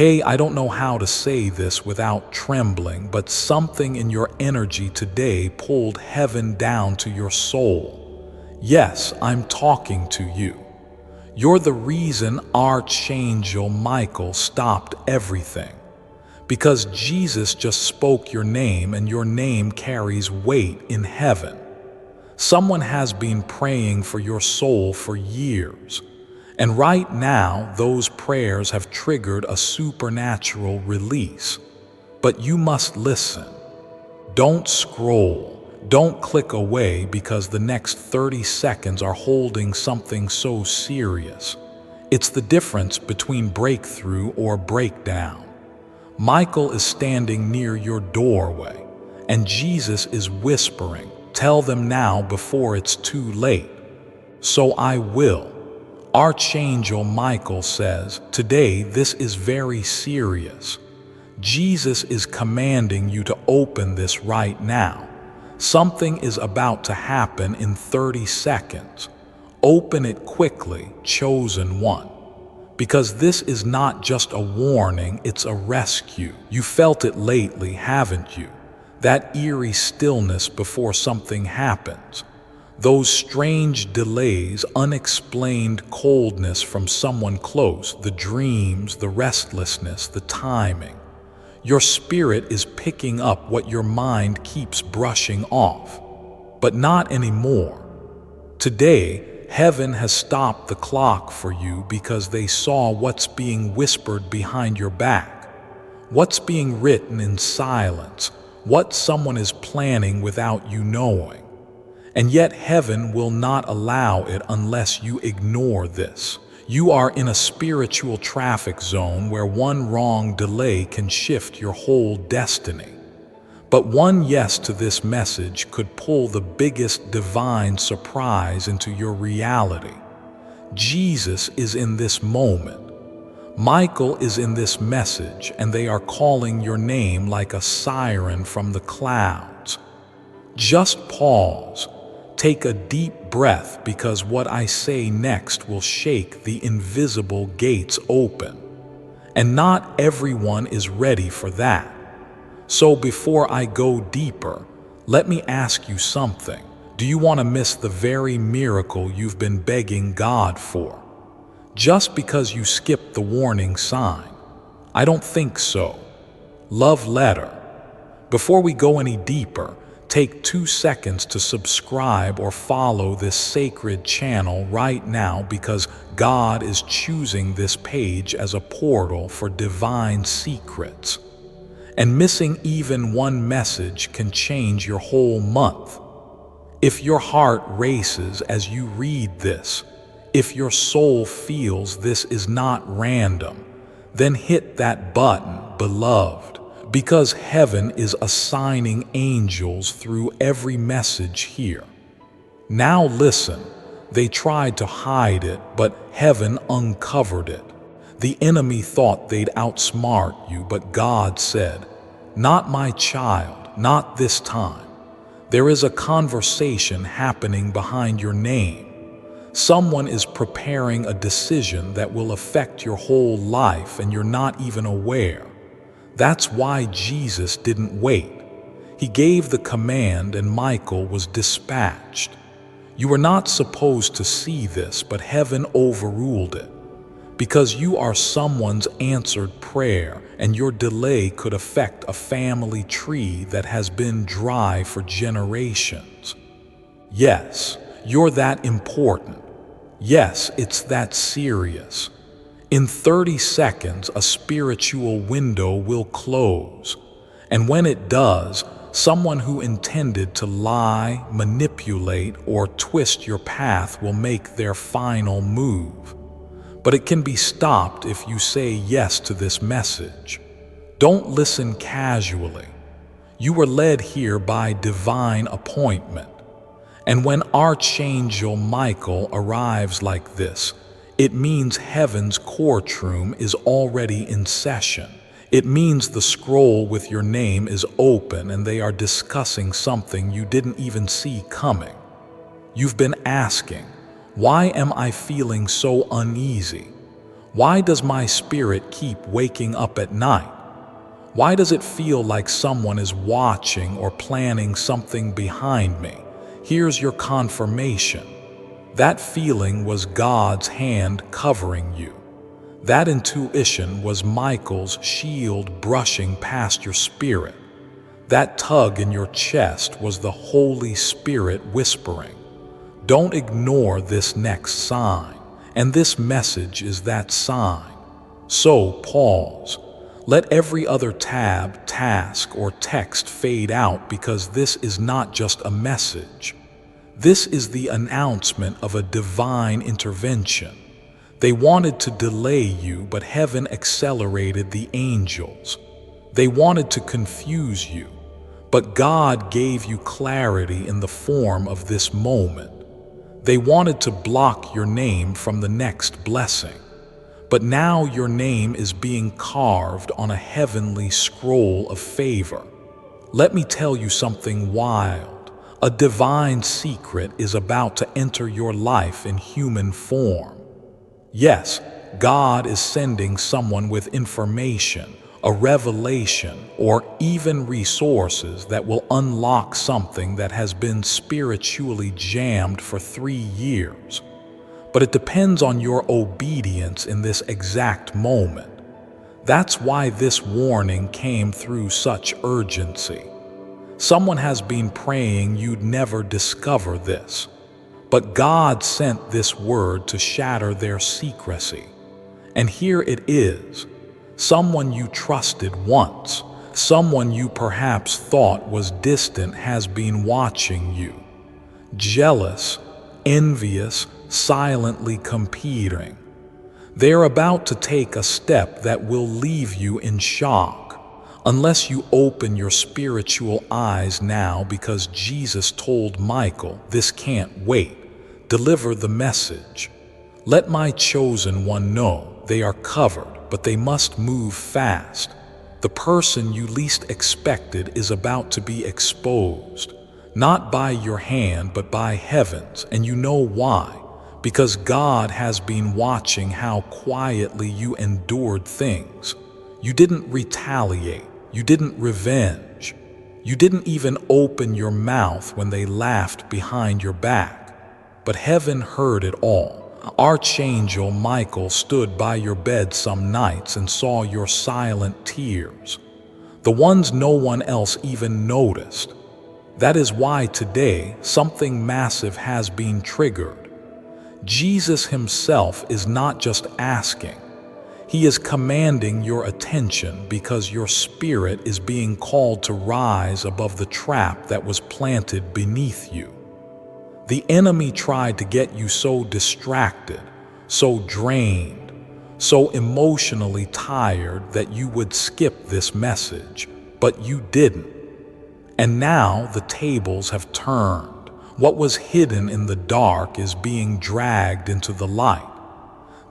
Hey, I don't know how to say this without trembling, but something in your energy today pulled heaven down to your soul. Yes, I'm talking to you. You're the reason Archangel Michael stopped everything. Because Jesus just spoke your name, and your name carries weight in heaven. Someone has been praying for your soul for years. And right now, those prayers have triggered a supernatural release. But you must listen. Don't scroll. Don't click away, because the next 30 seconds are holding something so serious. It's the difference between breakthrough or breakdown. Michael is standing near your doorway, and Jesus is whispering, "Tell them now before it's too late." So I will. Archangel Michael says, "Today this is very serious. Jesus is commanding you to open this right now. Something is about to happen in 30 seconds. Open it quickly, chosen one. Because this is not just a warning, it's a rescue. You felt it lately, haven't you? That eerie stillness before something happens. Those strange delays, unexplained coldness from someone close, the dreams, the restlessness, the timing. Your spirit is picking up what your mind keeps brushing off. But not anymore. Today, heaven has stopped the clock for you, because they saw what's being whispered behind your back, what's being written in silence, what someone is planning without you knowing. And yet heaven will not allow it unless you ignore this. You are in a spiritual traffic zone where one wrong delay can shift your whole destiny. But one yes to this message could pull the biggest divine surprise into your reality. Jesus is in this moment. Michael is in this message, and they are calling your name like a siren from the clouds. Just pause. Take a deep breath, because what I say next will shake the invisible gates open. And not everyone is ready for that. So before I go deeper, let me ask you something. Do you want to miss the very miracle you've been begging God for? Just because you skipped the warning sign? I don't think so. Love letter. Before we go any deeper, take 2 seconds to subscribe or follow this sacred channel right now, because God is choosing this page as a portal for divine secrets. And missing even one message can change your whole month. If your heart races as you read this, if your soul feels this is not random, then hit that button, beloved. Because heaven is assigning angels through every message here. Now listen, they tried to hide it, but heaven uncovered it. The enemy thought they'd outsmart you, but God said, "Not my child, not this time." There is a conversation happening behind your name. Someone is preparing a decision that will affect your whole life, and you're not even aware. That's why Jesus didn't wait. He gave the command, and Michael was dispatched. You were not supposed to see this, but heaven overruled it. Because you are someone's answered prayer, and your delay could affect a family tree that has been dry for generations. Yes, you're that important. Yes, it's that serious. In 30 seconds, a spiritual window will close. And when it does, someone who intended to lie, manipulate, or twist your path will make their final move. But it can be stopped if you say yes to this message. Don't listen casually. You were led here by divine appointment. And when Archangel Michael arrives like this, it means heaven's courtroom is already in session. It means the scroll with your name is open, and they are discussing something you didn't even see coming. You've been asking, why am I feeling so uneasy? Why does my spirit keep waking up at night? Why does it feel like someone is watching or planning something behind me? Here's your confirmation. That feeling was God's hand covering you. That intuition was Michael's shield brushing past your spirit. That tug in your chest was the Holy Spirit whispering. Don't ignore this next sign, and this message is that sign. So pause. Let every other tab, task, or text fade out, because this is not just a message. This is the announcement of a divine intervention. They wanted to delay you, but heaven accelerated the angels. They wanted to confuse you, but God gave you clarity in the form of this moment. They wanted to block your name from the next blessing, but now your name is being carved on a heavenly scroll of favor. Let me tell you something wild. A divine secret is about to enter your life in human form. Yes, God is sending someone with information, a revelation, or even resources that will unlock something that has been spiritually jammed for 3 years. But it depends on your obedience in this exact moment. That's why this warning came through such urgency. Someone has been praying you'd never discover this, but God sent this word to shatter their secrecy. And here it is. Someone you trusted once, someone you perhaps thought was distant, has been watching you. Jealous, envious, silently competing. They're about to take a step that will leave you in shock, unless you open your spiritual eyes now, because Jesus told Michael, "This can't wait. Deliver the message. Let my chosen one know they are covered, but they must move fast. The person you least expected is about to be exposed, not by your hand, but by heaven's. And you know why? Because God has been watching how quietly you endured things. You didn't retaliate. You didn't revenge. You didn't even open your mouth when they laughed behind your back. But heaven heard it all. Archangel Michael stood by your bed some nights and saw your silent tears, the ones no one else even noticed. That is why today something massive has been triggered. Jesus himself is not just asking, he is commanding your attention, because your spirit is being called to rise above the trap that was planted beneath you. The enemy tried to get you so distracted, so drained, so emotionally tired that you would skip this message, but you didn't. And now the tables have turned. What was hidden in the dark is being dragged into the light.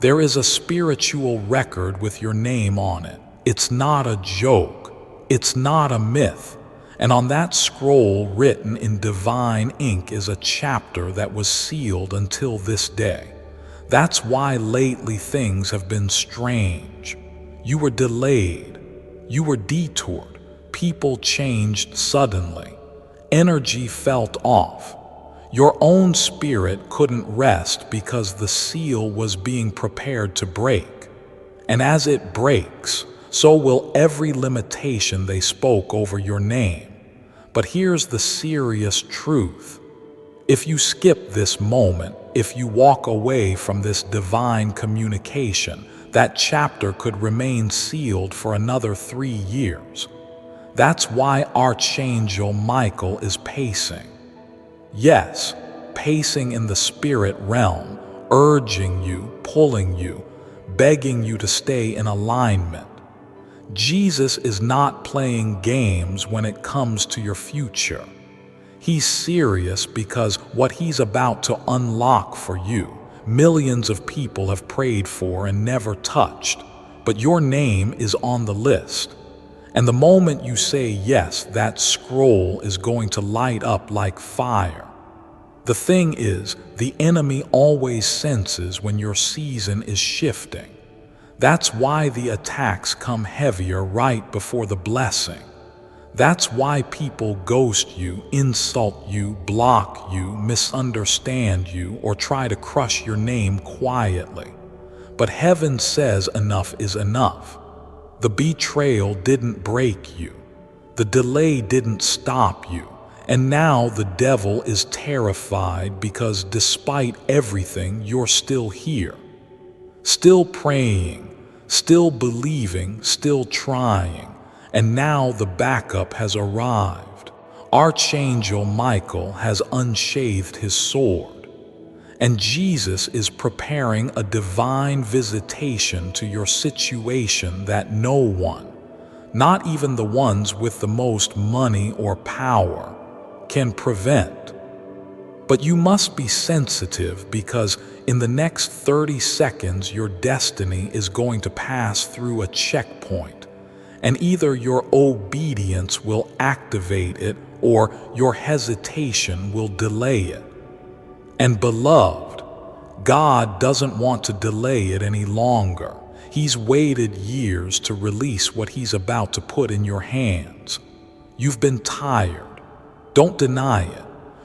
There is a spiritual record with your name on it. It's not a joke. It's not a myth. And on that scroll, written in divine ink, is a chapter that was sealed until this day. That's why lately things have been strange. You were delayed. You were detoured. People changed suddenly. Energy felt off. Your own spirit couldn't rest because the seal was being prepared to break. And as it breaks, so will every limitation they spoke over your name. But here's the serious truth. If you skip this moment, if you walk away from this divine communication, that chapter could remain sealed for another 3 years. That's why Archangel Michael is pacing. Yes, pacing in the spirit realm, urging you, pulling you, begging you to stay in alignment. Jesus is not playing games when it comes to your future. He's serious, because what he's about to unlock for you, millions of people have prayed for and never touched, but your name is on the list. And the moment you say yes, that scroll is going to light up like fire. The thing is, the enemy always senses when your season is shifting. That's why the attacks come heavier right before the blessing. That's why people ghost you, insult you, block you, misunderstand you, or try to crush your name quietly. But heaven says enough is enough. The betrayal didn't break you. The delay didn't stop you. And now the devil is terrified because despite everything, you're still here. Still praying, still believing, still trying. And now the backup has arrived. Archangel Michael has unsheathed his sword. And Jesus is preparing a divine visitation to your situation that no one, not even the ones with the most money or power, can prevent. But you must be sensitive because in the next 30 seconds your destiny is going to pass through a checkpoint, and either your obedience will activate it or your hesitation will delay it. And beloved, God doesn't want to delay it any longer. He's waited years to release what He's about to put in your hands. You've been tired. Don't deny it.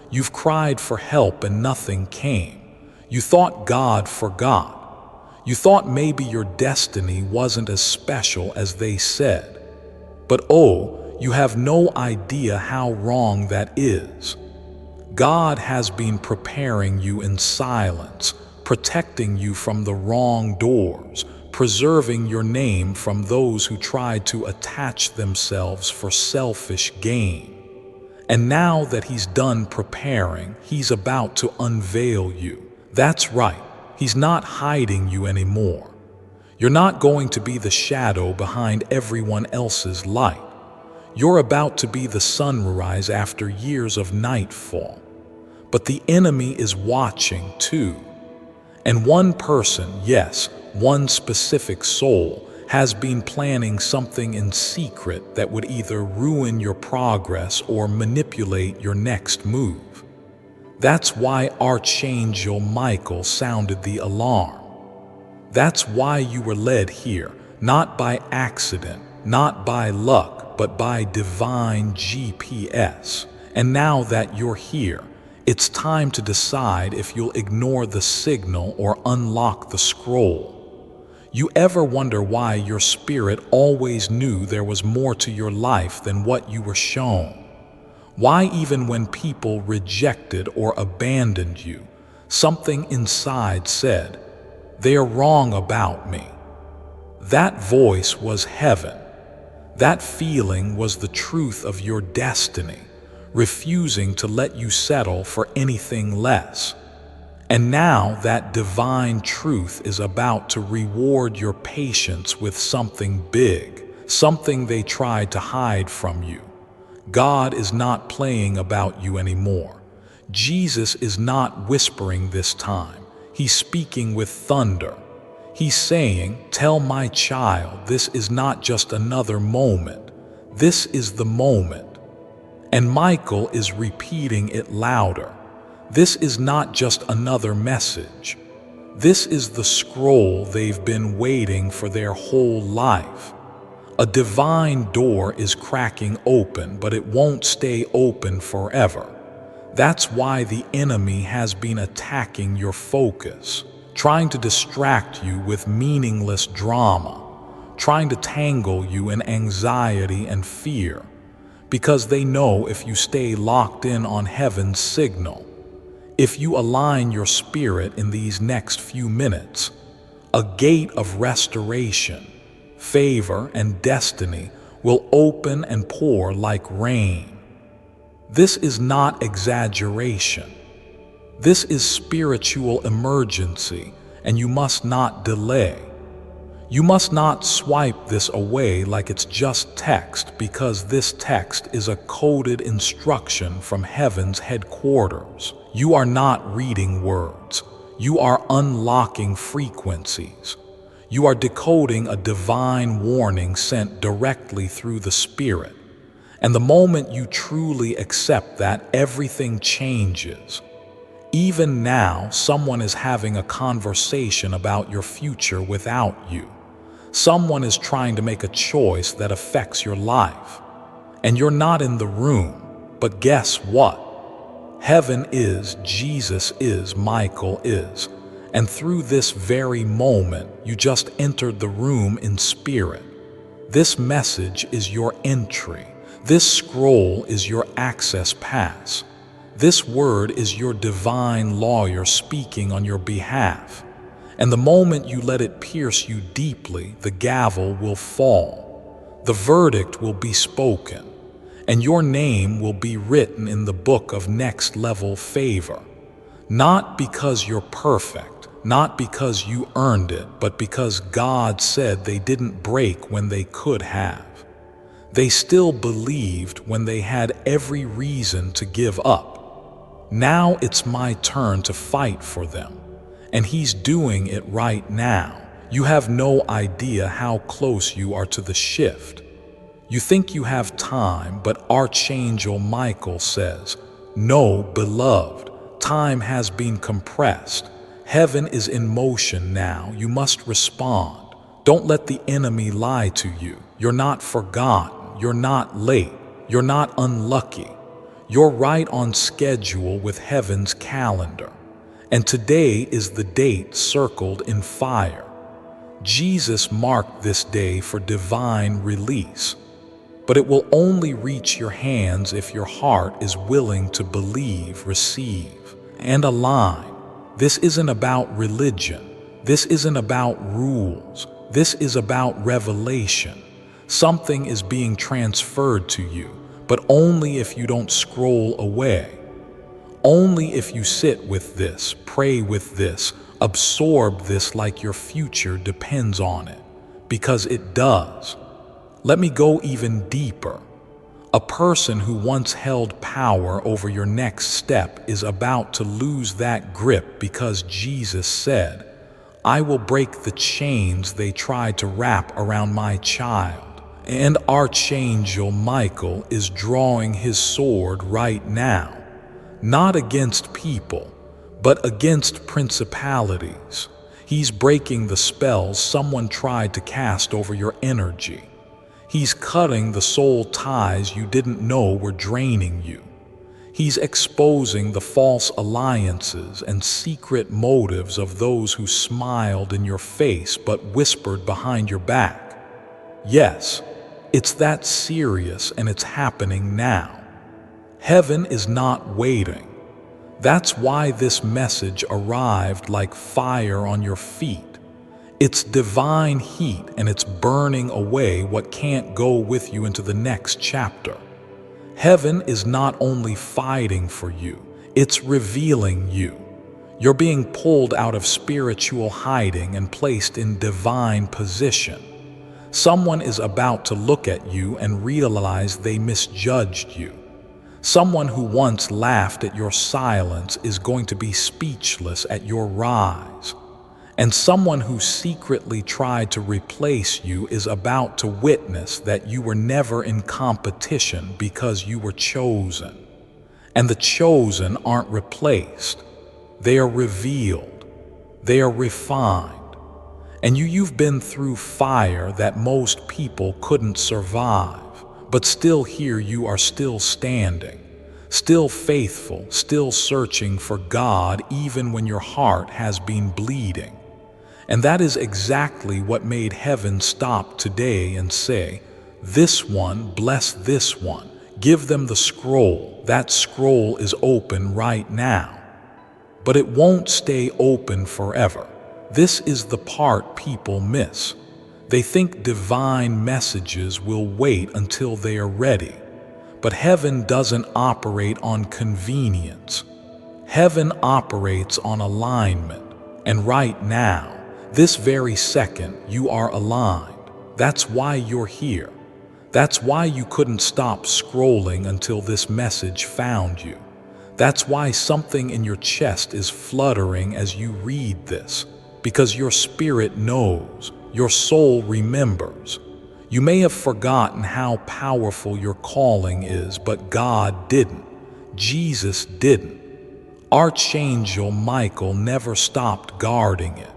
You've cried for help and nothing came. You thought God forgot. You thought maybe your destiny wasn't as special as they said. But oh, you have no idea how wrong that is. God has been preparing you in silence, protecting you from the wrong doors, preserving your name from those who tried to attach themselves for selfish gain. And now that He's done preparing, He's about to unveil you. That's right, He's not hiding you anymore. You're not going to be the shadow behind everyone else's light. You're about to be the sunrise after years of nightfall. But the enemy is watching too. And one person, yes, one specific soul, has been planning something in secret that would either ruin your progress or manipulate your next move. That's why Archangel Michael sounded the alarm. That's why you were led here, not by accident, not by luck, but by divine GPS. And now that you're here, it's time to decide if you'll ignore the signal or unlock the scroll. You ever wonder why your spirit always knew there was more to your life than what you were shown? Why even when people rejected or abandoned you, something inside said, "They are wrong about me"? That voice was heaven. That feeling was the truth of your destiny, refusing to let you settle for anything less. And now that divine truth is about to reward your patience with something big, something they tried to hide from you. God is not playing about you anymore. Jesus is not whispering this time. He's speaking with thunder. He's saying, "Tell my child, this is not just another moment. This is the moment." And Michael is repeating it louder. This is not just another message. This is the scroll they've been waiting for their whole life. A divine door is cracking open, but it won't stay open forever. That's why the enemy has been attacking your focus, trying to distract you with meaningless drama, trying to tangle you in anxiety and fear, because they know if you stay locked in on heaven's signal, if you align your spirit in these next few minutes, a gate of restoration, favor, and destiny will open and pour like rain. This is not exaggeration. This is spiritual emergency, and you must not delay. You must not swipe this away like it's just text, because this text is a coded instruction from heaven's headquarters. You are not reading words. You are unlocking frequencies. You are decoding a divine warning sent directly through the Spirit. And the moment you truly accept that, everything changes. Even now, someone is having a conversation about your future without you. Someone is trying to make a choice that affects your life. And you're not in the room, but guess what? Heaven is, Jesus is, Michael is. And through this very moment, you just entered the room in spirit. This message is your entry. This scroll is your access pass. This word is your divine lawyer speaking on your behalf. And the moment you let it pierce you deeply, the gavel will fall. The verdict will be spoken. And your name will be written in the book of next level favor. Not because you're perfect, not because you earned it, but because God said they didn't break when they could have. They still believed when they had every reason to give up. Now it's my turn to fight for them. And He's doing it right now. You have no idea how close you are to the shift. You think you have time, but Archangel Michael says, "No, beloved, time has been compressed. Heaven is in motion now. You must respond. Don't let the enemy lie to you. You're not forgotten. You're not late. You're not unlucky. You're right on schedule with heaven's calendar. And today is the date circled in fire." Jesus marked this day for divine release. But it will only reach your hands if your heart is willing to believe, receive, and align. This isn't about religion. This isn't about rules. This is about revelation. Something is being transferred to you, but only if you don't scroll away. Only if you sit with this, pray with this, absorb this like your future depends on it, because it does. Let me go even deeper. A person who once held power over your next step is about to lose that grip because Jesus said, "I will break the chains they tried to wrap around my child." And Archangel Michael is drawing his sword right now, not against people, but against principalities. He's breaking the spells someone tried to cast over your energy. He's cutting the soul ties you didn't know were draining you. He's exposing the false alliances and secret motives of those who smiled in your face but whispered behind your back. Yes, it's that serious, and it's happening now. Heaven is not waiting. That's why this message arrived like fire on your feet. It's divine heat, and it's burning away what can't go with you into the next chapter. Heaven is not only fighting for you, it's revealing you. You're being pulled out of spiritual hiding and placed in divine position. Someone is about to look at you and realize they misjudged you. Someone who once laughed at your silence is going to be speechless at your rise. And someone who secretly tried to replace you is about to witness that you were never in competition because you were chosen. And the chosen aren't replaced. They are revealed. They are refined. And you've been through fire that most people couldn't survive. But still here you are, still standing, still faithful, still searching for God even when your heart has been bleeding. And that is exactly what made heaven stop today and say, "This one, bless this one. Give them the scroll. That scroll is open right now." But it won't stay open forever. This is the part people miss. They think divine messages will wait until they are ready. But heaven doesn't operate on convenience. Heaven operates on alignment. And right now, this very second, you are aligned. That's why you're here. That's why you couldn't stop scrolling until this message found you. That's why something in your chest is fluttering as you read this, because your spirit knows, your soul remembers. You may have forgotten how powerful your calling is, but God didn't. Jesus didn't. Archangel Michael never stopped guarding it.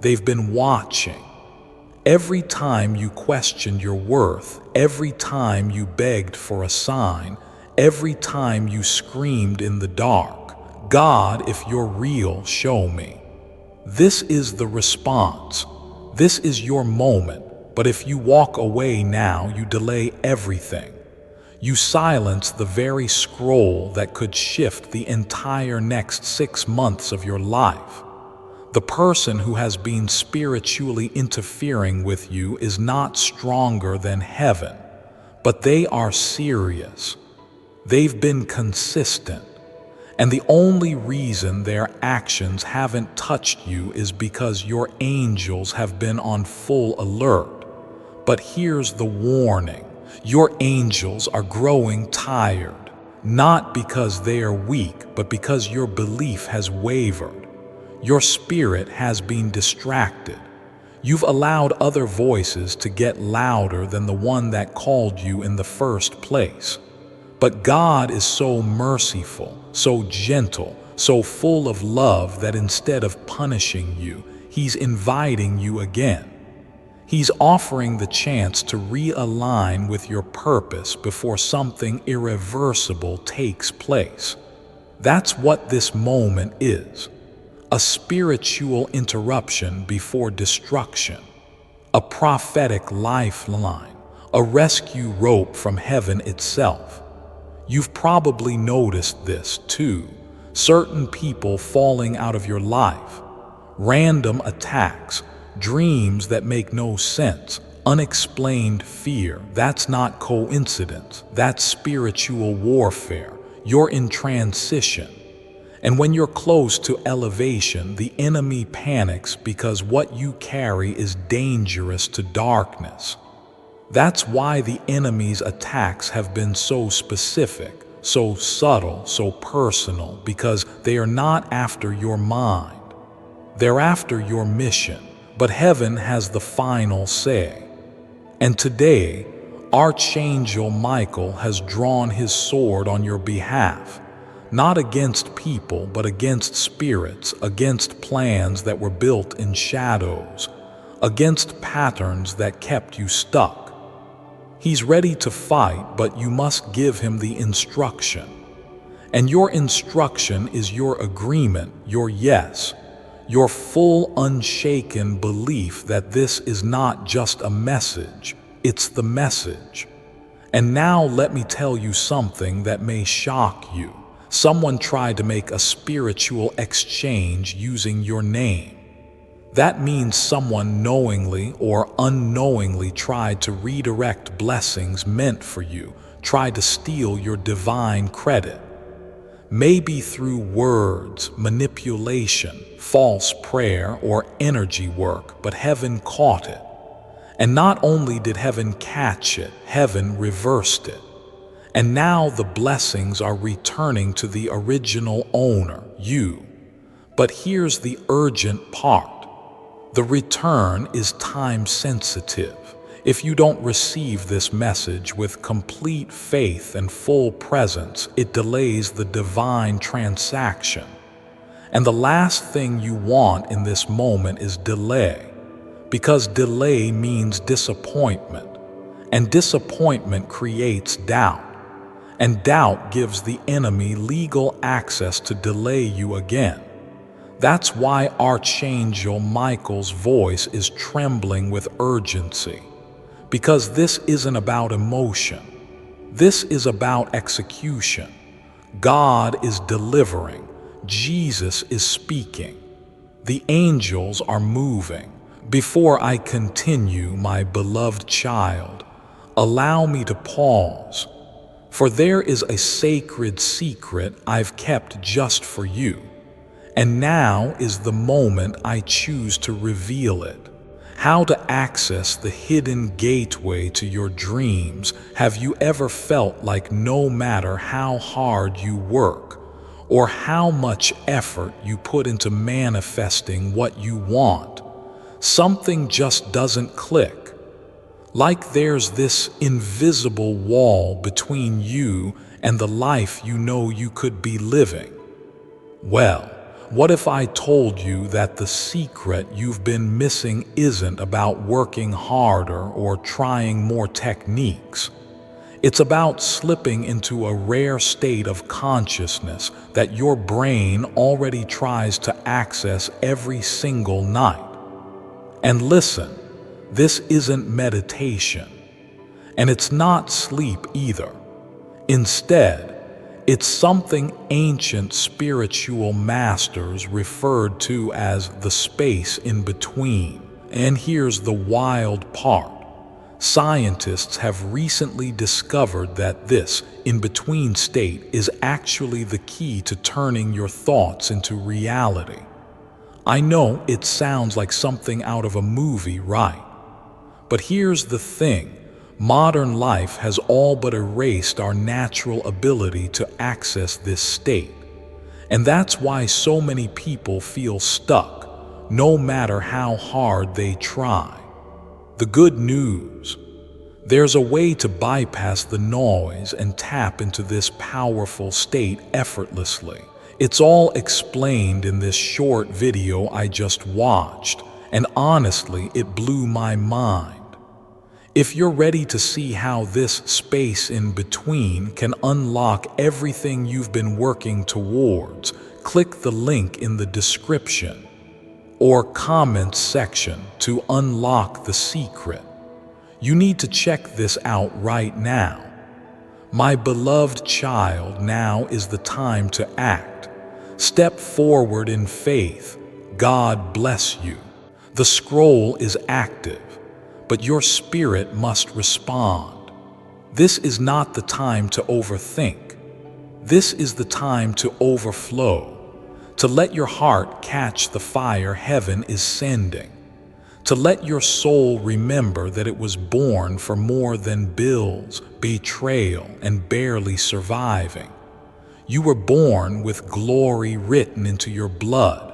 They've been watching. Every time you questioned your worth, every time you begged for a sign, every time you screamed in the dark, God, if you're real, show me. This is the response. This is your moment. But if you walk away now, you delay everything. You silence the very scroll that could shift the entire next 6 months of your life. The person who has been spiritually interfering with you is not stronger than heaven, but they are serious. They've been consistent. And the only reason their actions haven't touched you is because your angels have been on full alert. But here's the warning. Your angels are growing tired, not because they are weak, but because your belief has wavered. Your spirit has been distracted. You've allowed other voices to get louder than the one that called you in the first place. But God is so merciful, so gentle, so full of love that instead of punishing you, He's inviting you again. He's offering the chance to realign with your purpose before something irreversible takes place. That's what this moment is. A spiritual interruption before destruction, a prophetic lifeline, a rescue rope from heaven itself. You've probably noticed this too. Certain people falling out of your life, random attacks, dreams that make no sense, unexplained fear. That's not coincidence. That's spiritual warfare. You're in transition. And when you're close to elevation, the enemy panics because what you carry is dangerous to darkness. That's why the enemy's attacks have been so specific, so subtle, so personal, because they are not after your mind. They're after your mission. But heaven has the final say. And today, Archangel Michael has drawn his sword on your behalf. Not against people, but against spirits, against plans that were built in shadows, against patterns that kept you stuck. He's ready to fight, but you must give him the instruction. And your instruction is your agreement, your yes, your full, unshaken belief that this is not just a message, it's the message. And now let me tell you something that may shock you. Someone tried to make a spiritual exchange using your name. That means someone knowingly or unknowingly tried to redirect blessings meant for you, tried to steal your divine credit. Maybe through words, manipulation, false prayer, or energy work, but heaven caught it. And not only did heaven catch it, heaven reversed it. And now the blessings are returning to the original owner, you. But here's the urgent part. The return is time sensitive. If you don't receive this message with complete faith and full presence, it delays the divine transaction. And the last thing you want in this moment is delay, because delay means disappointment, and disappointment creates doubt. And doubt gives the enemy legal access to delay you again. That's why Archangel Michael's voice is trembling with urgency. Because this isn't about emotion. This is about execution. God is delivering. Jesus is speaking. The angels are moving. Before I continue, my beloved child, allow me to pause. For there is a sacred secret I've kept just for you. And now is the moment I choose to reveal it. How to access the hidden gateway to your dreams. Have you ever felt like no matter how hard you work, or how much effort you put into manifesting what you want, something just doesn't click? Like there's this invisible wall between you and the life you know you could be living. Well, What if I told you that the secret you've been missing isn't about working harder or trying more techniques? It's about slipping into a rare state of consciousness that your brain already tries to access every single night. And listen, this isn't meditation, and it's not sleep either. Instead, it's something ancient spiritual masters referred to as the space in between. And here's the wild part. Scientists have recently discovered that this in-between state is actually the key to turning your thoughts into reality. I know it sounds like something out of a movie, right? But here's the thing. Modern life has all but erased our natural ability to access this state. And that's why so many people feel stuck, no matter how hard they try. The good news: there's a way to bypass the noise and tap into this powerful state effortlessly. It's all explained in this short video I just watched, and honestly, it blew my mind. If you're ready to see how this space in between can unlock everything you've been working towards, click the link in the description or comments section to unlock the secret. You need to check this out right now. My beloved child, now is the time to act. Step forward in faith. God bless you. The scroll is active, but your spirit must respond. This is not the time to overthink. This is the time to overflow, to let your heart catch the fire heaven is sending, to let your soul remember that it was born for more than bills, betrayal, and barely surviving. You were born with glory written into your blood.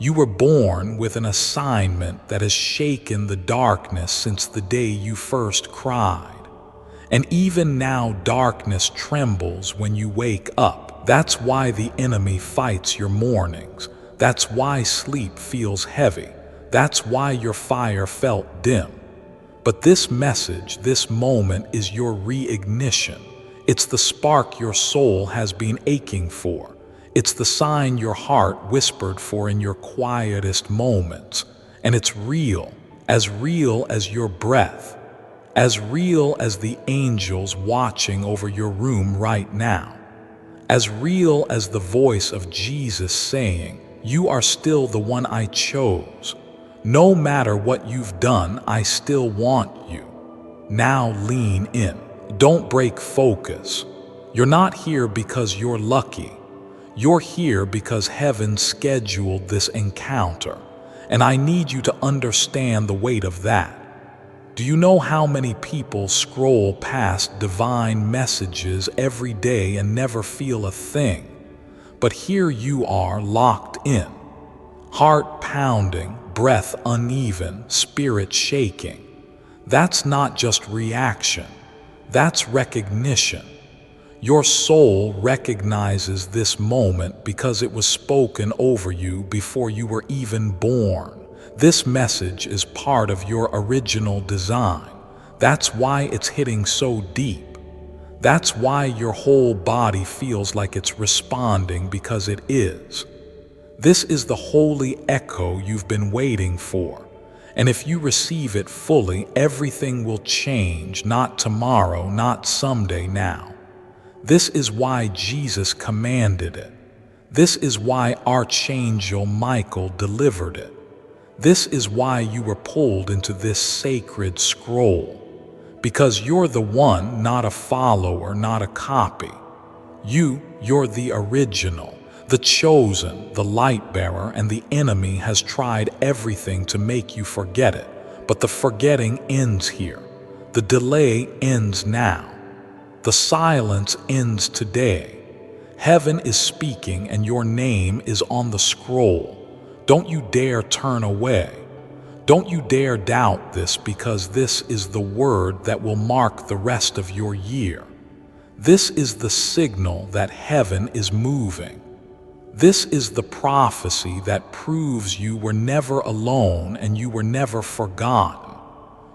You were born with an assignment that has shaken the darkness since the day you first cried. And even now, darkness trembles when you wake up. That's why the enemy fights your mornings. That's why sleep feels heavy. That's why your fire felt dim. But this message, this moment, is your reignition. It's the spark your soul has been aching for. It's the sign your heart whispered for in your quietest moments. And it's real as your breath, as real as the angels watching over your room right now, as real as the voice of Jesus saying, "You are still the one I chose. No matter what you've done, I still want you." Now lean in. Don't break focus. You're not here because you're lucky. You're here because heaven scheduled this encounter, and I need you to understand the weight of that. Do you know how many people scroll past divine messages every day and never feel a thing? But here you are, locked in, heart pounding, breath uneven, spirit shaking. That's not just reaction, that's recognition. Your soul recognizes this moment because it was spoken over you before you were even born. This message is part of your original design. That's why it's hitting so deep. That's why your whole body feels like it's responding, because it is. This is the holy echo you've been waiting for. And if you receive it fully, everything will change, not tomorrow, not someday, now. This is why Jesus commanded it. This is why Archangel Michael delivered it. This is why you were pulled into this sacred scroll. Because you're the one, not a follower, not a copy. You're the original, the chosen, the light bearer, and the enemy has tried everything to make you forget it. But the forgetting ends here. The delay ends now. The silence ends today. Heaven is speaking and your name is on the scroll. Don't you dare turn away. Don't you dare doubt this, because this is the word that will mark the rest of your year. This is the signal that heaven is moving. This is the prophecy that proves you were never alone and you were never forgotten.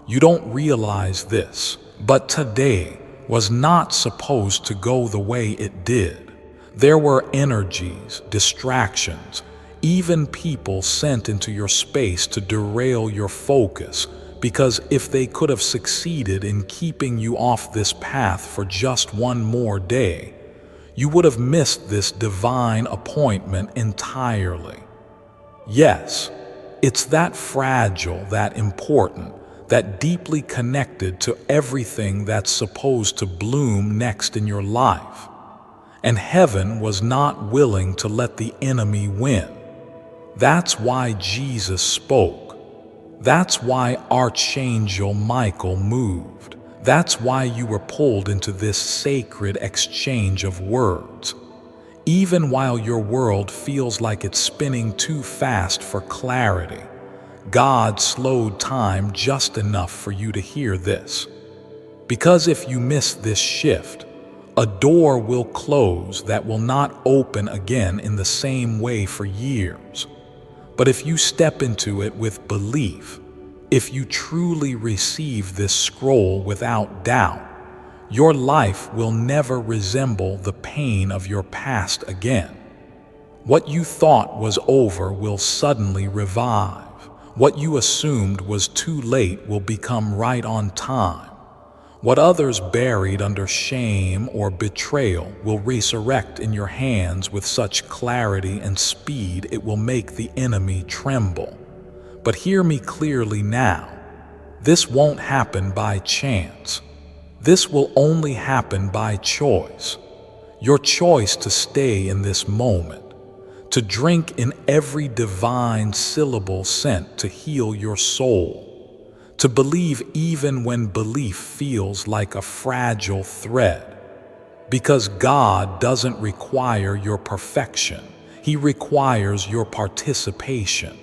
You don't realize this, but today was not supposed to go the way it did. There were energies, distractions, even people sent into your space to derail your focus, because if they could have succeeded in keeping you off this path for just one more day, you would have missed this divine appointment entirely. Yes, it's that fragile, that important, that deeply connected to everything that's supposed to bloom next in your life. And heaven was not willing to let the enemy win. That's why Jesus spoke. That's why Archangel Michael moved. That's why you were pulled into this sacred exchange of words. Even while your world feels like it's spinning too fast for clarity, God slowed time just enough for you to hear this. Because if you miss this shift, a door will close that will not open again in the same way for years. But if you step into it with belief, if you truly receive this scroll without doubt, your life will never resemble the pain of your past again. What you thought was over will suddenly revive. What you assumed was too late will become right on time. What others buried under shame or betrayal will resurrect in your hands with such clarity and speed it will make the enemy tremble. But hear me clearly now. This won't happen by chance. This will only happen by choice. Your choice to stay in this moment, to drink in every divine syllable sent to heal your soul, to believe even when belief feels like a fragile thread. Because God doesn't require your perfection, He requires your participation.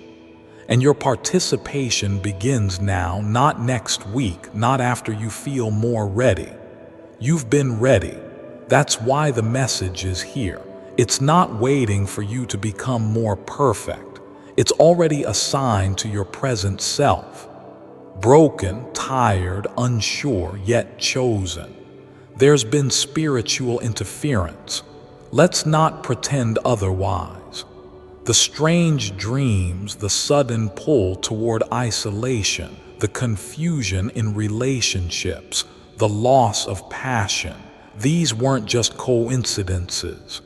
And your participation begins now, not next week, not after you feel more ready. You've been ready. That's why the message is here. It's not waiting for you to become more perfect. It's already assigned to your present self. Broken, tired, unsure, yet chosen. There's been spiritual interference. Let's not pretend otherwise. The strange dreams, the sudden pull toward isolation, the confusion in relationships, the loss of passion, these weren't just coincidences.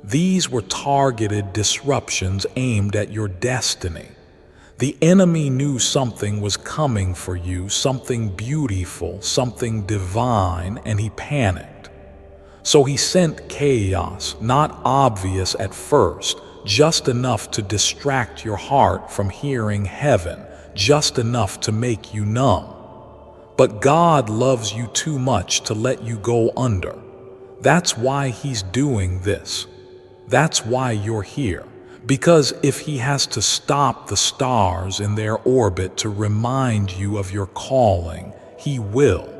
These were targeted disruptions aimed at your destiny. The enemy knew something was coming for you, something beautiful, something divine, and he panicked. So he sent chaos, not obvious at first, just enough to distract your heart from hearing heaven, just enough to make you numb. But God loves you too much to let you go under. That's why He's doing this. That's why you're here. Because if He has to stop the stars in their orbit to remind you of your calling, He will.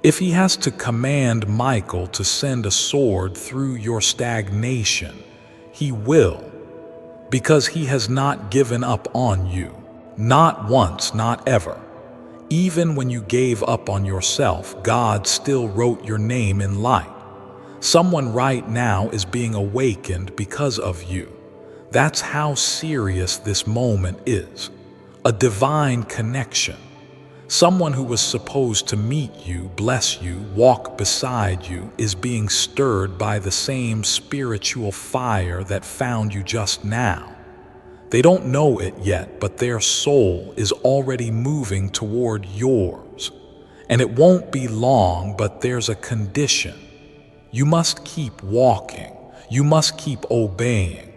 If He has to command Michael to send a sword through your stagnation, He will, because He has not given up on you. Not once, not ever. Even when you gave up on yourself, God still wrote your name in light. Someone right now is being awakened because of you. That's how serious this moment is. A divine connection. Someone who was supposed to meet you, bless you, walk beside you, is being stirred by the same spiritual fire that found you just now. They don't know it yet, but their soul is already moving toward yours. And it won't be long, but there's a condition. You must keep walking. You must keep obeying.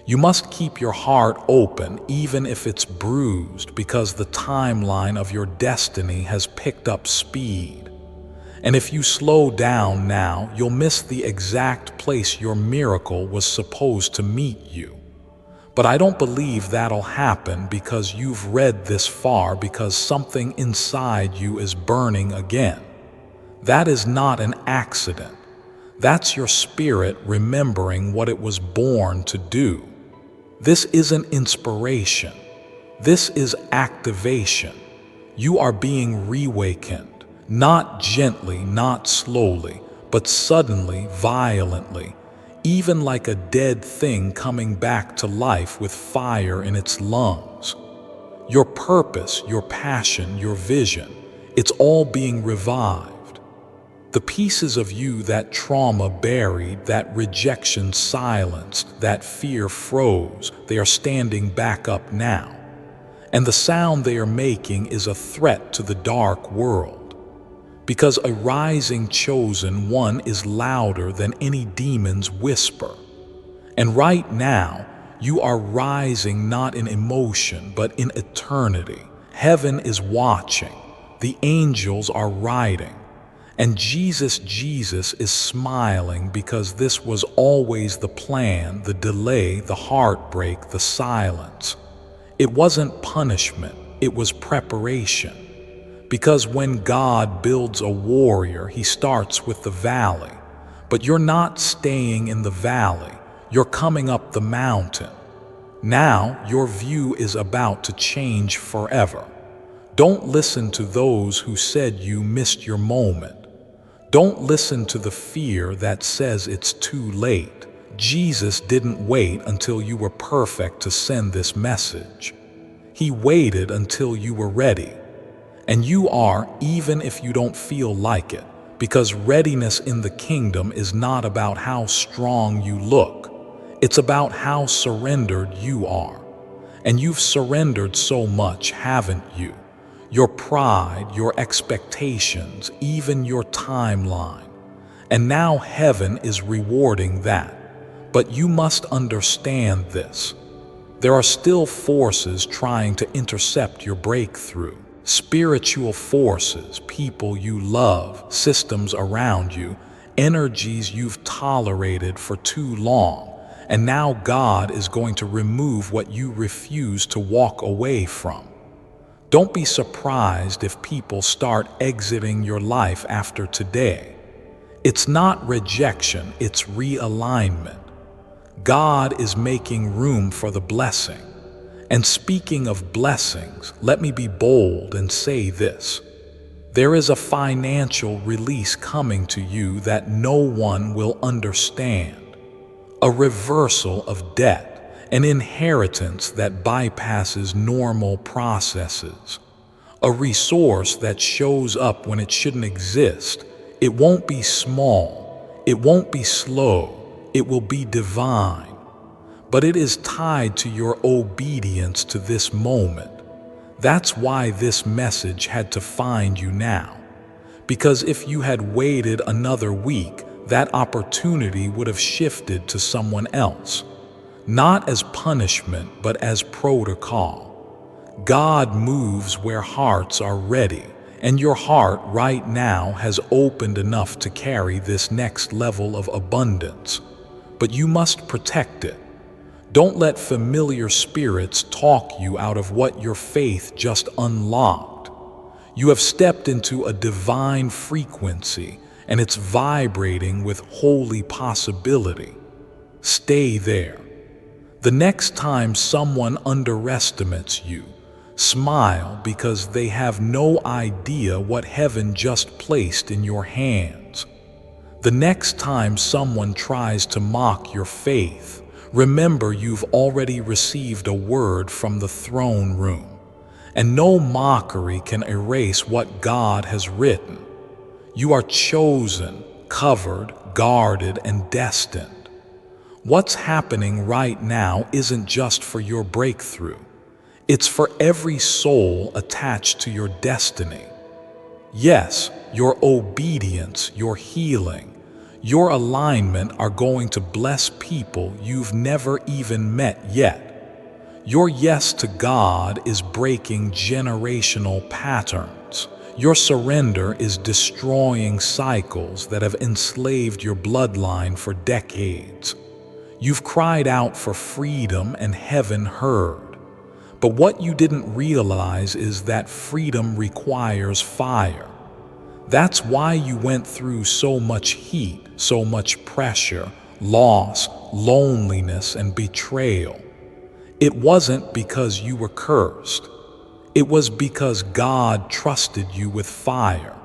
You must keep your heart open even if it's bruised, because the timeline of your destiny has picked up speed. And if you slow down now, you'll miss the exact place your miracle was supposed to meet you. But I don't believe that'll happen, because you've read this far, because something inside you is burning again. That is not an accident. That's your spirit remembering what it was born to do. This isn't inspiration. This is activation. You are being reawakened, not gently, not slowly, but suddenly, violently, even like a dead thing coming back to life with fire in its lungs. Your purpose, your passion, your vision, it's all being revived. The pieces of you that trauma buried, that rejection silenced, that fear froze, they are standing back up now. And the sound they are making is a threat to the dark world. Because a rising chosen one is louder than any demon's whisper. And right now, you are rising not in emotion, but in eternity. Heaven is watching. The angels are riding. And Jesus is smiling because this was always the plan, the delay, the heartbreak, the silence. It wasn't punishment, it was preparation. Because when God builds a warrior, he starts with the valley. But you're not staying in the valley, you're coming up the mountain. Now your view is about to change forever. Don't listen to those who said you missed your moment. Don't listen to the fear that says it's too late. Jesus didn't wait until you were perfect to send this message. He waited until you were ready. And you are, even if you don't feel like it, because readiness in the kingdom is not about how strong you look. It's about how surrendered you are. And you've surrendered so much, haven't you? Your pride, your expectations, even your timeline. And now heaven is rewarding that. But you must understand this. There are still forces trying to intercept your breakthrough. Spiritual forces, people you love, systems around you, energies you've tolerated for too long. And now God is going to remove what you refuse to walk away from. Don't be surprised if people start exiting your life after today. It's not rejection, it's realignment. God is making room for the blessing. And speaking of blessings, let me be bold and say this. There is a financial release coming to you that no one will understand. A reversal of debt. An inheritance that bypasses normal processes. A resource that shows up when it shouldn't exist. It won't be small. It won't be slow. It will be divine. But it is tied to your obedience to this moment. That's why this message had to find you now. Because if you had waited another week, that opportunity would have shifted to someone else. Not as punishment, but as protocol. God moves where hearts are ready, and your heart right now has opened enough to carry this next level of abundance. But you must protect it. Don't let familiar spirits talk you out of what your faith just unlocked. You have stepped into a divine frequency, and it's vibrating with holy possibility. Stay there. The next time someone underestimates you, smile because they have no idea what heaven just placed in your hands. The next time someone tries to mock your faith, remember you've already received a word from the throne room, and no mockery can erase what God has written. You are chosen, covered, guarded, and destined. What's happening right now isn't just for your breakthrough. It's for every soul attached to your destiny. Yes, your obedience, your healing, your alignment are going to bless people you've never even met yet. Your yes to God is breaking generational patterns. Your surrender is destroying cycles that have enslaved your bloodline for decades. You've cried out for freedom and heaven heard. But what you didn't realize is that freedom requires fire. That's why you went through so much heat, so much pressure, loss, loneliness, and betrayal. It wasn't because you were cursed. It was because God trusted you with fire.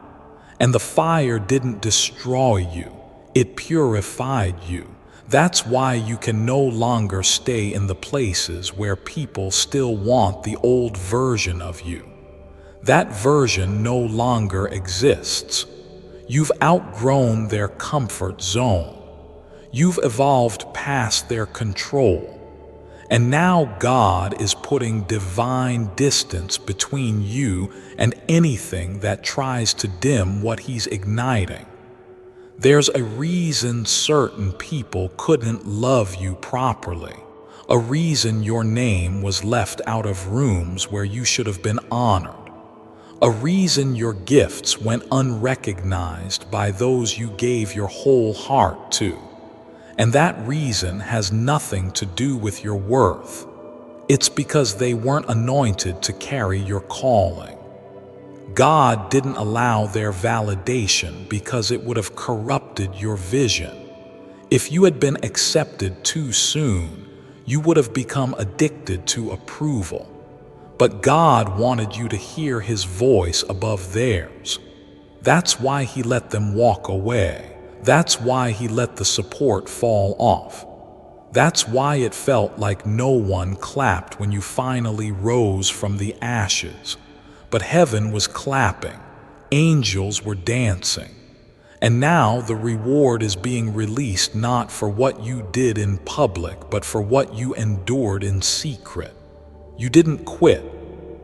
And the fire didn't destroy you, it purified you. That's why you can no longer stay in the places where people still want the old version of you. That version no longer exists. You've outgrown their comfort zone. You've evolved past their control. And now God is putting divine distance between you and anything that tries to dim what He's igniting. There's a reason certain people couldn't love you properly, a reason your name was left out of rooms where you should have been honored, a reason your gifts went unrecognized by those you gave your whole heart to. And that reason has nothing to do with your worth. It's because they weren't anointed to carry your calling. God didn't allow their validation because it would have corrupted your vision. If you had been accepted too soon, you would have become addicted to approval. But God wanted you to hear His voice above theirs. That's why He let them walk away. That's why He let the support fall off. That's why it felt like no one clapped when you finally rose from the ashes. But heaven was clapping, angels were dancing. And now the reward is being released not for what you did in public, but for what you endured in secret. You didn't quit.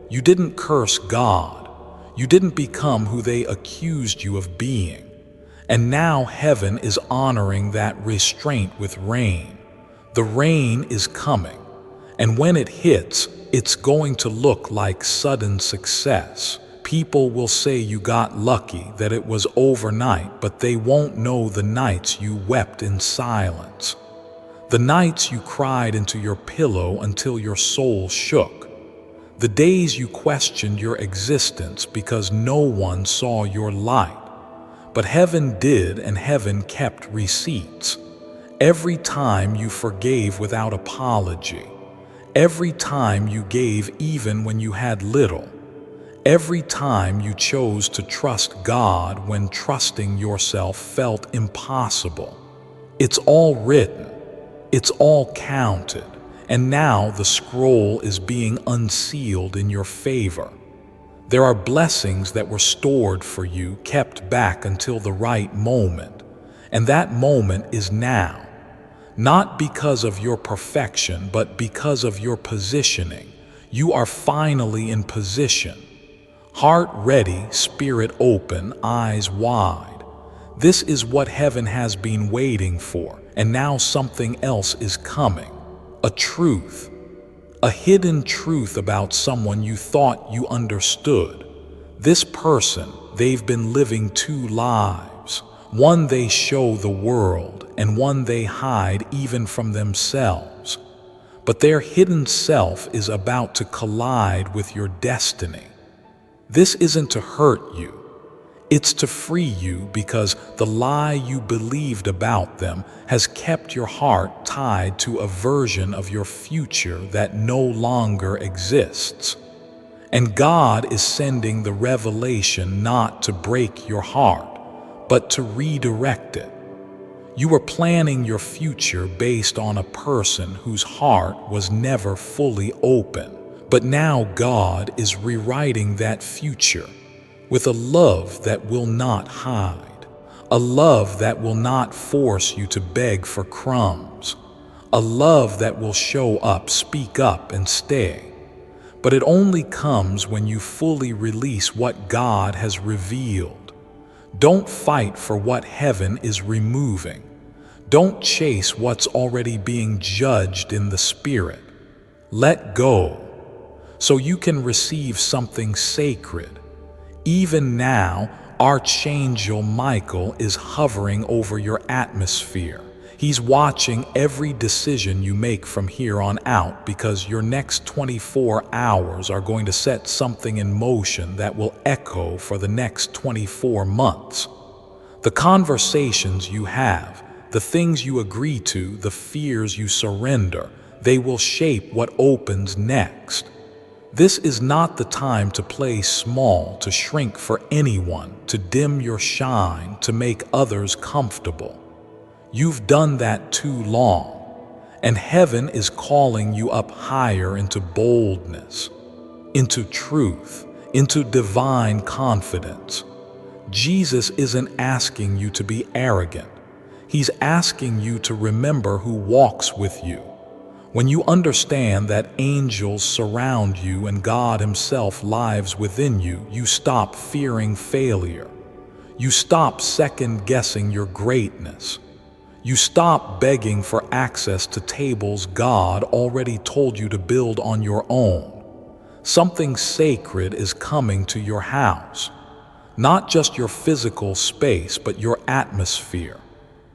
You didn't curse God. You didn't become who they accused you of being. And now heaven is honoring that restraint with rain. The rain is coming, and when it hits, it's going to look like sudden success. People will say you got lucky, that it was overnight, but they won't know the nights you wept in silence. The nights you cried into your pillow until your soul shook. The days you questioned your existence because no one saw your light. But heaven did, and heaven kept receipts. Every time you forgave without apology. Every time you gave even when you had little. Every time you chose to trust God when trusting yourself felt impossible. It's all written. It's all counted. And now the scroll is being unsealed in your favor. There are blessings that were stored for you, kept back until the right moment. And that moment is now. Not because of your perfection, but because of your positioning. You are finally in position. Heart ready, spirit open, eyes wide. This is what heaven has been waiting for, and now something else is coming. A truth. A hidden truth about someone you thought you understood. This person, they've been living two lives. One they show the world, and one they hide even from themselves. But their hidden self is about to collide with your destiny. This isn't to hurt you. It's to free you, because the lie you believed about them has kept your heart tied to a version of your future that no longer exists. And God is sending the revelation not to break your heart, but to redirect it. You were planning your future based on a person whose heart was never fully open. But now God is rewriting that future with a love that will not hide, a love that will not force you to beg for crumbs, a love that will show up, speak up, and stay. But it only comes when you fully release what God has revealed. Don't fight for what heaven is removing. Don't chase what's already being judged in the spirit. Let go, so you can receive something sacred. Even now, Archangel Michael is hovering over your atmosphere. He's watching every decision you make from here on out, because your next 24 hours are going to set something in motion that will echo for the next 24 months. The conversations you have, the things you agree to, the fears you surrender, they will shape what opens next. This is not the time to play small, to shrink for anyone, to dim your shine, to make others comfortable. You've done that too long, and heaven is calling you up higher into boldness, into truth, into divine confidence. Jesus isn't asking you to be arrogant. He's asking you to remember who walks with you. When you understand that angels surround you and God Himself lives within you, you stop fearing failure. You stop second-guessing your greatness. You stop begging for access to tables God already told you to build on your own. Something sacred is coming to your house. Not just your physical space, but your atmosphere.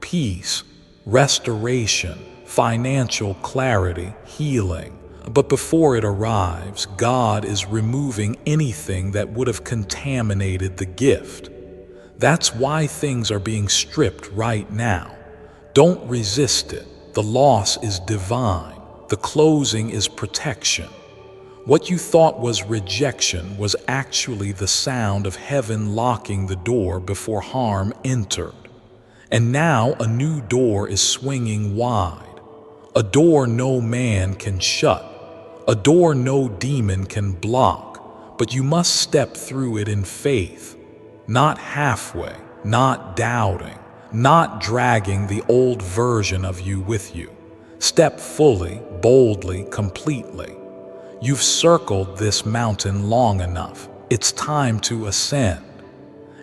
Peace, restoration, financial clarity, healing. But before it arrives, God is removing anything that would have contaminated the gift. That's why things are being stripped right now. Don't resist it. The loss is divine. The closing is protection. What you thought was rejection was actually the sound of heaven locking the door before harm entered. And now a new door is swinging wide. A door no man can shut. A door no demon can block. But you must step through it in faith. Not halfway, not doubting, not dragging the old version of you with you. Step fully, boldly, completely. You've circled this mountain long enough. It's time to ascend.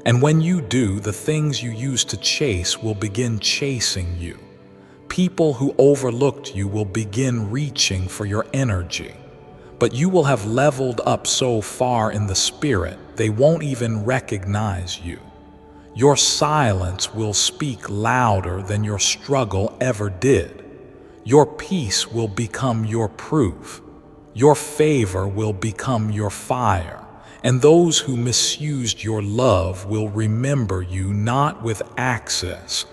And when you do, the things you used to chase will begin chasing you. People who overlooked you will begin reaching for your energy. But you will have leveled up so far in the spirit, they won't even recognize you. Your silence will speak louder than your struggle ever did. Your peace will become your proof. Your favor will become your fire. And those who misused your love will remember you not with access,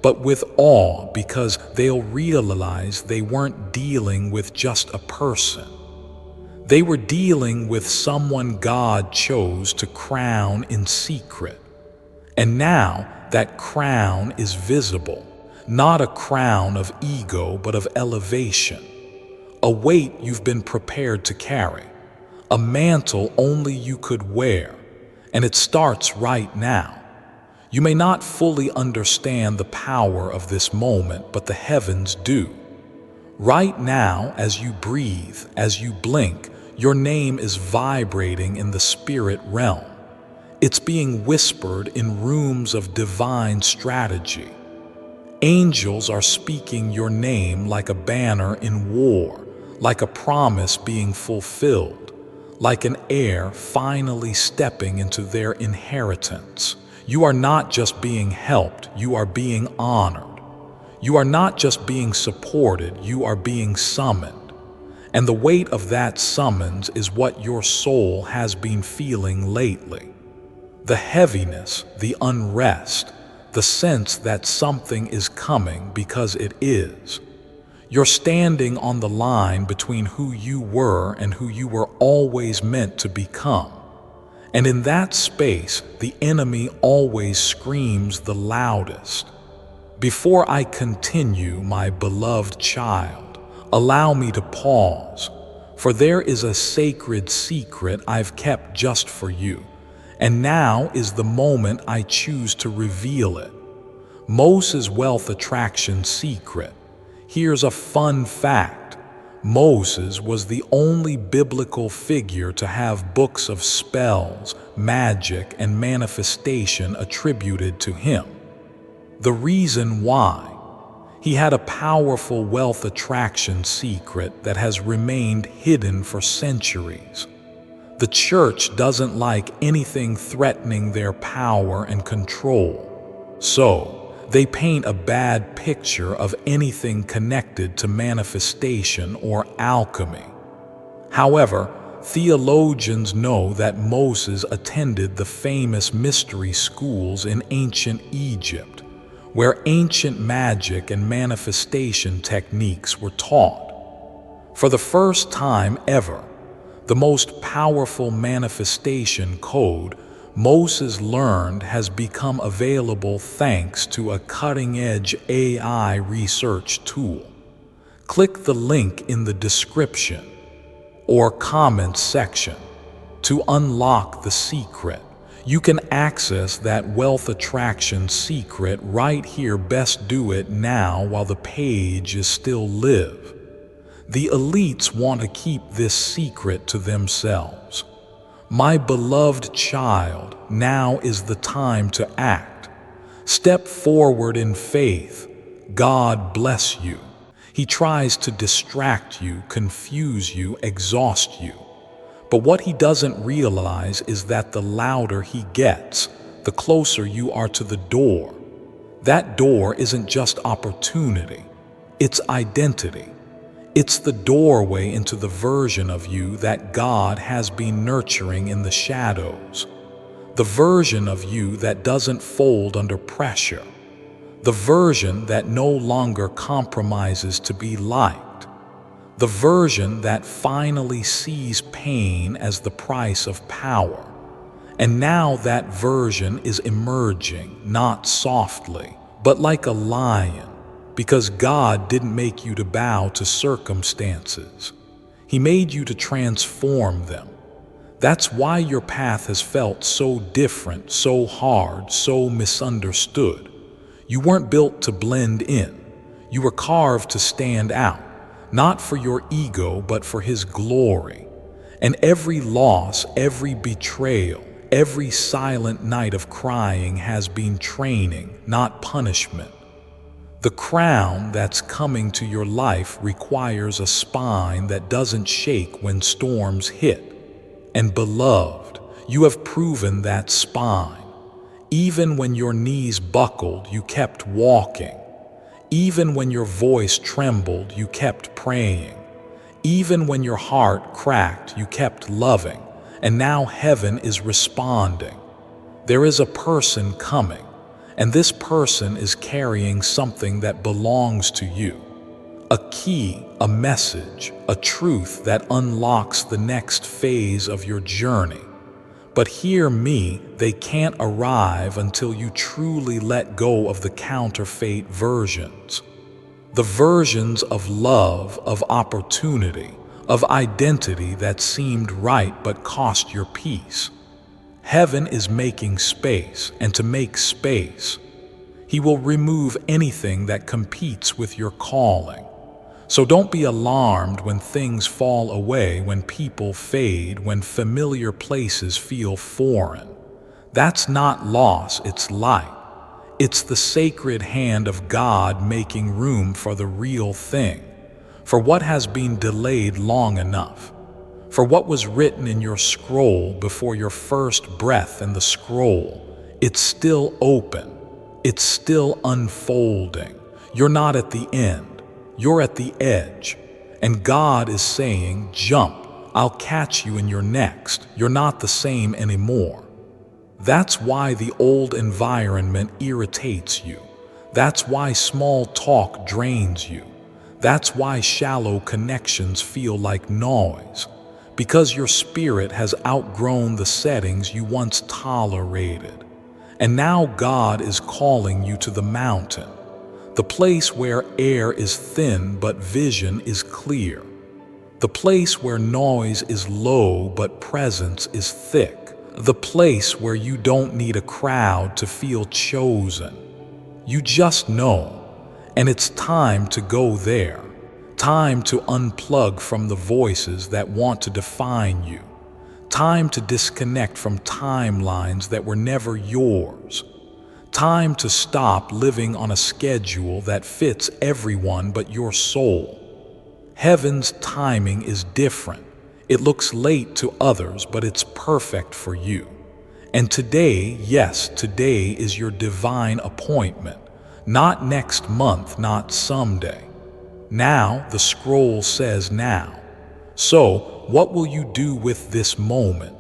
but with awe, because they'll realize they weren't dealing with just a person. They were dealing with someone God chose to crown in secret. And now that crown is visible, not a crown of ego, but of elevation. A weight you've been prepared to carry, a mantle only you could wear, and it starts right now. You may not fully understand the power of this moment, but the heavens do. Right now, as you breathe, as you blink, your name is vibrating in the spirit realm. It's being whispered in rooms of divine strategy. Angels are speaking your name like a banner in war, like a promise being fulfilled, like an heir finally stepping into their inheritance. You are not just being helped, you are being honored. You are not just being supported, you are being summoned. And the weight of that summons is what your soul has been feeling lately. The heaviness, the unrest, the sense that something is coming because it is. You're standing on the line between who you were and who you were always meant to become. And in that space, the enemy always screams the loudest. Before I continue, my beloved child, allow me to pause, for there is a sacred secret I've kept just for you. And now is the moment I choose to reveal it. Moses' wealth attraction secret. Here's a fun fact. Moses was the only biblical figure to have books of spells, magic, and manifestation attributed to him. The reason why? He had a powerful wealth attraction secret that has remained hidden for centuries. The church doesn't like anything threatening their power and control. So, they paint a bad picture of anything connected to manifestation or alchemy. However, theologians know that Moses attended the famous mystery schools in ancient Egypt, where ancient magic and manifestation techniques were taught. For the first time ever, the most powerful manifestation code Moses learned has become available thanks to a cutting-edge AI research tool. Click the link in the description or comments section to unlock the secret. You can access that wealth attraction secret right here. Best do it now while the page is still live. The elites want to keep this secret to themselves. My beloved child, now is the time to act. Step forward in faith. God bless you. He tries to distract you, confuse you, exhaust you. But what he doesn't realize is that the louder he gets, the closer you are to the door. That door isn't just opportunity, it's identity. It's the doorway into the version of you that God has been nurturing in the shadows. The version of you that doesn't fold under pressure. The version that no longer compromises to be liked. The version that finally sees pain as the price of power. And now that version is emerging, not softly, but like a lion. Because God didn't make you to bow to circumstances. He made you to transform them. That's why your path has felt so different, so hard, so misunderstood. You weren't built to blend in. You were carved to stand out, not for your ego, but for His glory. And every loss, every betrayal, every silent night of crying has been training, not punishment. The crown that's coming to your life requires a spine that doesn't shake when storms hit. And beloved, you have proven that spine. Even when your knees buckled, you kept walking. Even when your voice trembled, you kept praying. Even when your heart cracked, you kept loving. And now heaven is responding. There is a person coming. And this person is carrying something that belongs to you. A key, a message, a truth that unlocks the next phase of your journey. But hear me, they can't arrive until you truly let go of the counterfeit versions. The versions of love, of opportunity, of identity that seemed right but cost your peace. Heaven is making space, and to make space, He will remove anything that competes with your calling. So don't be alarmed when things fall away, when people fade, when familiar places feel foreign. That's not loss, it's light. It's the sacred hand of God making room for the real thing, for what has been delayed long enough. For what was written in your scroll before your first breath in the scroll, it's still open. It's still unfolding. You're not at the end. You're at the edge. And God is saying, jump. I'll catch you in your next. You're not the same anymore. That's why the old environment irritates you. That's why small talk drains you. That's why shallow connections feel like noise. Because your spirit has outgrown the settings you once tolerated. And now God is calling you to the mountain, the place where air is thin but vision is clear, the place where noise is low but presence is thick, the place where you don't need a crowd to feel chosen. You just know, and it's time to go there. Time to unplug from the voices that want to define you. Time to disconnect from timelines that were never yours. Time to stop living on a schedule that fits everyone but your soul. Heaven's timing is different. It looks late to others, but it's perfect for you. And today, yes, today is your divine appointment. Not next month, not someday. Now, the scroll says now. So, what will you do with this moment?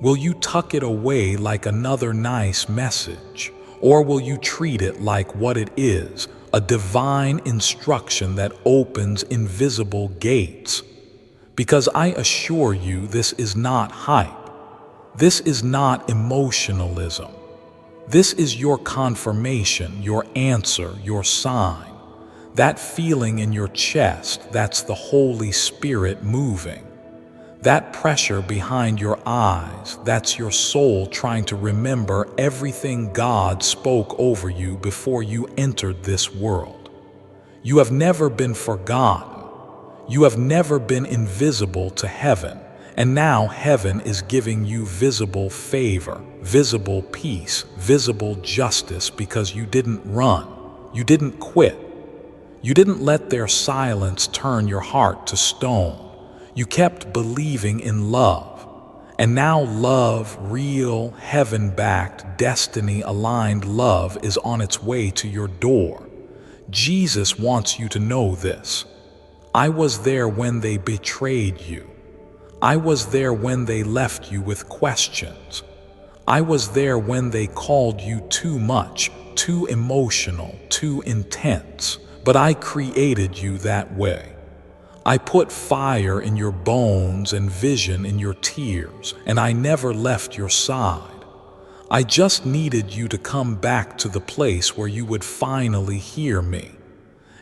Will you tuck it away like another nice message? Or will you treat it like what it is, a divine instruction that opens invisible gates? Because I assure you, this is not hype. This is not emotionalism. This is your confirmation, your answer, your sign. That feeling in your chest, that's the Holy Spirit moving. That pressure behind your eyes, that's your soul trying to remember everything God spoke over you before you entered this world. You have never been forgotten. You have never been invisible to heaven, and now heaven is giving you visible favor, visible peace, visible justice because you didn't run, you didn't quit, you didn't let their silence turn your heart to stone. You kept believing in love, and now love, real, heaven-backed, destiny-aligned love is on its way to your door. Jesus wants you to know this. I was there when they betrayed you. I was there when they left you with questions. I was there when they called you too much, too emotional, too intense. But I created you that way. I put fire in your bones and vision in your tears, and I never left your side. I just needed you to come back to the place where you would finally hear me.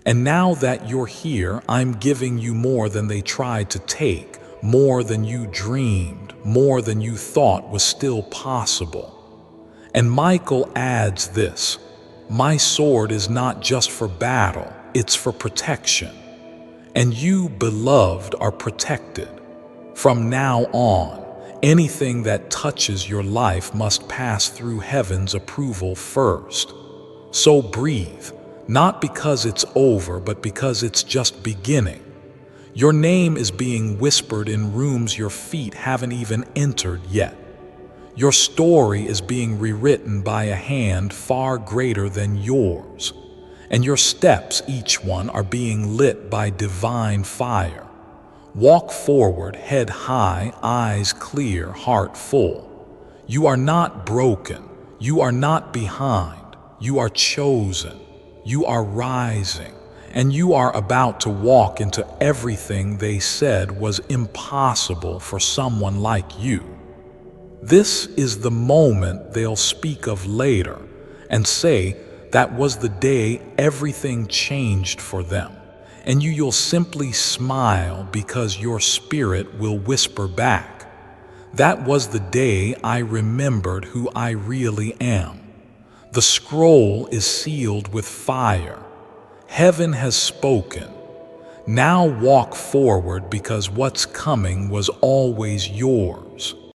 And now that you're here, I'm giving you more than they tried to take, more than you dreamed, more than you thought was still possible. And Michael adds this: my sword is not just for battle, it's for protection. And you, beloved, are protected. From now on, anything that touches your life must pass through heaven's approval first. So breathe, not because it's over, but because it's just beginning. Your name is being whispered in rooms your feet haven't even entered yet. Your story is being rewritten by a hand far greater than yours. And your steps, each one, are being lit by divine fire. Walk forward, head high, eyes clear, heart full. You are not broken. You are not behind. You are chosen. You are rising. And you are about to walk into everything they said was impossible for someone like you. This is the moment they'll speak of later and say, that was the day everything changed for them. And you'll simply smile because your spirit will whisper back, that was the day I remembered who I really am. The scroll is sealed with fire. Heaven has spoken. Now walk forward because what's coming was always yours.